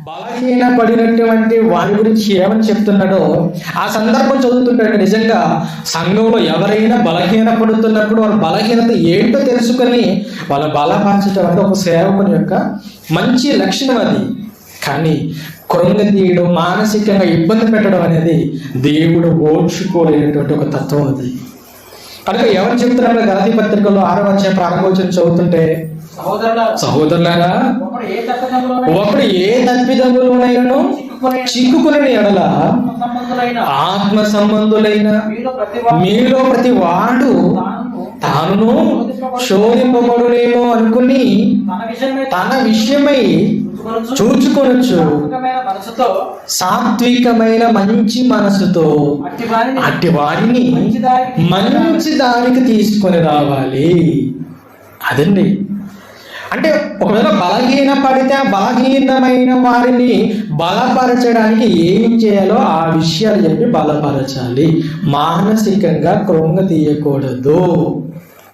బలహీన పడినటువంటి వారి గురించి ఏమని చెప్తున్నాడో ఆ సందర్భం చదువుతుంటాడు. నిజంగా సంఘంలో ఎవరైనా బలహీన పడుతున్నప్పుడు వాళ్ళ బలహీనత ఏంటో తెలుసుకొని వాళ్ళ బలపరచడం అంటే ఒక సేవకుని యొక్క మంచి లక్షణం అది. కానీ కృంగతీయడం, మానసికంగా ఇబ్బంది పెట్టడం అనేది దేవుడు ఓర్చుకోలేనటువంటి ఒక తత్వం అది. కనుక ఎవరు చెప్తున్నారు? గలాతీ పత్రికలో 6వ అధ్యాయం ప్రారంభోచన చదువుతుంటే, సహోదరులారా, ఒకడు ఏ తప్పిదములోనైనా చిక్కుకుని ఎడల ఆత్మ సంబంధులైన మీలో ప్రతి వాడు తాను శోధింపబడునేమో అనుకుని తన విషయమై చూచుకొనొచ్చు. సాత్వికమైన మంచి మనసుతో అట్టి వారిని మంచి దానికి తీసుకొని రావాలి. అదండి. అంటే ఒకవేళ బలహీన పడితే బలహీనమైన వారిని బలపరచడానికి ఏం చేయాలో ఆ విషయాలు చెప్పి బలపరచాలి. మానసికంగా కృంగ తీయకూడదు.